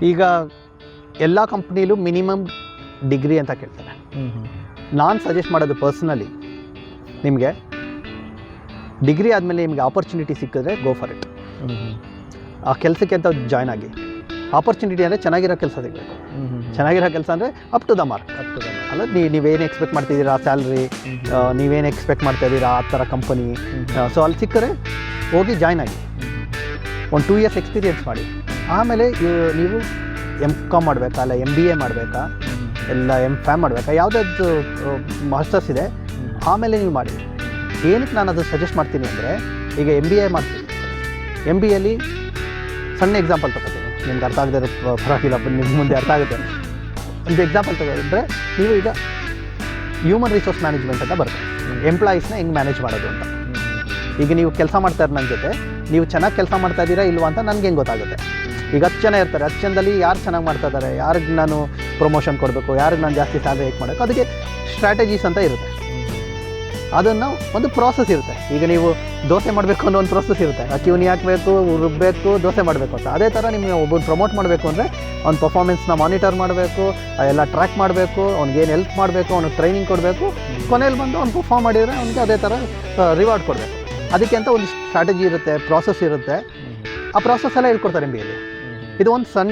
ಈಗ ಎಲ್ಲ ಕಂಪ್ನಿಲೂ minimum degree ಅಂತ ಕೇಳ್ತಾರೆ. ನಾನು ಸಜೆಸ್ಟ್ ಮಾಡೋದು ಪರ್ಸ್ನಲಿ, ನಿಮಗೆ ಡಿಗ್ರಿ ಆದಮೇಲೆ ನಿಮಗೆ ಆಪರ್ಚುನಿಟಿ ಸಿಕ್ಕಿದ್ರೆ ಗೋ ಫಾರ್ ಇಟ್. ಆ ಕೆಲಸಕ್ಕೆ ಅಂತ ಜಾಯ್ನ್ ಆಗಿ. ಆಪರ್ಚುನಿಟಿ ಅಂದರೆ ಚೆನ್ನಾಗಿರೋ ಕೆಲಸ ಸಿಗಬೇಕು. ಚೆನ್ನಾಗಿರೋ ಕೆಲಸ ಅಂದರೆ ಅಪ್ ಟು ದ ಮಾರ್ಕ್. ಅಲ್ಲ, ನೀವೇನು ಎಕ್ಸ್ಪೆಕ್ಟ್ ಮಾಡ್ತಿದ್ದೀರಾ ಸ್ಯಾಲ್ರಿ, ನೀವೇನು ಎಕ್ಸ್ಪೆಕ್ಟ್ ಮಾಡ್ತಾ ಇದ್ದೀರಾ ಆ ಥರ ಕಂಪನಿ. ಸೊ ಅಲ್ಲಿ ಸಿಕ್ಕರೆ ಹೋಗಿ ಜಾಯ್ನ್ ಆಗಿ ಒಂದು 2 years ಎಕ್ಸ್ಪೀರಿಯೆನ್ಸ್ ಮಾಡಿ. ಆಮೇಲೆ ನೀವು M.Com ಮಾಡಬೇಕಾ, ಅಲ್ಲ MBA ಮಾಡಬೇಕಾ, ಎಲ್ಲ M.Pharm ಮಾಡಬೇಕಾ, ಯಾವುದಾದ್ರು ಮಾಸ್ಟರ್ಸ್ ಇದೆ, ಆಮೇಲೆ ನೀವು ಮಾಡಿ. ಏನಕ್ಕೆ ನಾನು ಅದು ಸಜೆಸ್ಟ್ ಮಾಡ್ತೀನಿ ಅಂದರೆ, ಈಗ MBA ಮಾಡ್ತೀನಿ. MBAಲಿ ಸಣ್ಣ ಎಕ್ಸಾಂಪಲ್ ತಗೋತೀನಿ, ನಿಮ್ಗೆ ಅರ್ಥ ಆಗದೆ ಪರವಾಗಿಲ್ಲ, ನಿಮ್ಮ ಮುಂದೆ ಅರ್ಥ ಆಗುತ್ತೆ. ಒಂದು ಎಕ್ಸಾಂಪಲ್ ತಗೊಂಡ್ರೆ, ನೀವು ಈಗ ಹ್ಯೂಮನ್ ರಿಸೋರ್ಸ್ ಮ್ಯಾನೇಜ್ಮೆಂಟ್ ಅಂತ ಬರುತ್ತೆ. ಎಂಪ್ಲಾಯೀಸ್ನ ಹೆಂಗೆ ಮ್ಯಾನೇಜ್ ಮಾಡೋದು ಅಂತ. ಈಗ ನೀವು ಕೆಲಸ ಮಾಡ್ತಾರೆ ನನ್ನ ಜೊತೆ, ನೀವು ಚೆನ್ನಾಗಿ ಕೆಲಸ ಮಾಡ್ತಾ ಇದ್ದೀರಾ ಇಲ್ವಾ ಅಂತ ನನಗೆ ಹೆಂಗೆ ಗೊತ್ತಾಗುತ್ತೆ. ಈಗ 10 ಜನ ಇರ್ತಾರೆ, 10 ಜನದಲ್ಲಿ ಯಾರು ಚೆನ್ನಾಗಿ ಮಾಡ್ತಾ ಇದ್ದಾರೆ, ಯಾರಿಗೆ ನಾನು ಪ್ರಮೋಷನ್ ಕೊಡಬೇಕು, ಯಾರಿಗೆ ನಾನು ಜಾಸ್ತಿ ಸ್ಯಾಲ್ರಿ ಹೇಗೆ ಮಾಡಬೇಕು, ಅದಕ್ಕೆ ಸ್ಟ್ರಾಟಜೀಸ್ ಅಂತ ಇರುತ್ತೆ. ಅದನ್ನು ಒಂದು ಪ್ರಾಸೆಸ್ ಇರುತ್ತೆ. ಈಗ ನೀವು ದೋಸೆ ಮಾಡಬೇಕು ಅನ್ನೋ ಒಂದು ಪ್ರಾಸೆಸ್ ಇರುತ್ತೆ. ಅಕ್ಕಿ ಉನಿ ಹಾಕಬೇಕು, ರುಬ್ಬಬೇಕು, ದೋಸೆ ಮಾಡಬೇಕು ಅಂತ. ಅದೇ ಥರ ನಿಮಗೆ ಒಬ್ಬರು ಪ್ರಮೋಟ್ ಮಾಡಬೇಕು ಅಂದರೆ ಅವ್ನ ಪರ್ಫಾರ್ಮೆನ್ಸ್ನ ಮಾನಿಟರ್ ಮಾಡಬೇಕು, ಎಲ್ಲ ಟ್ರ್ಯಾಕ್ ಮಾಡಬೇಕು, ಅವ್ನಿಗೇನು ಹೆಲ್ಪ್ ಮಾಡಬೇಕು, ಅವ್ನಿಗೆ ಟ್ರೈನಿಂಗ್ ಕೊಡಬೇಕು. ಕೊನೆಯಲ್ಲಿ ಬಂದು ಅವ್ನು ಪರ್ಫಾರ್ಮ್ ಮಾಡಿದರೆ ಅವ್ನಿಗೆ ಅದೇ ಥರ ರಿವಾರ್ಡ್ ಕೊಡಬೇಕು. ಅದಕ್ಕೆ ಅಂತ ಒಂದು ಸ್ಟ್ರಾಟಜಿ ಇರುತ್ತೆ, ಪ್ರಾಸೆಸ್ ಇರುತ್ತೆ. ಆ ಪ್ರಾಸೆಸ್ ಎಲ್ಲ ಹೇಳ್ಕೊಡ್ತಾರೆ MBA. ಇದು ಒಂದು ಸಣ್ಣ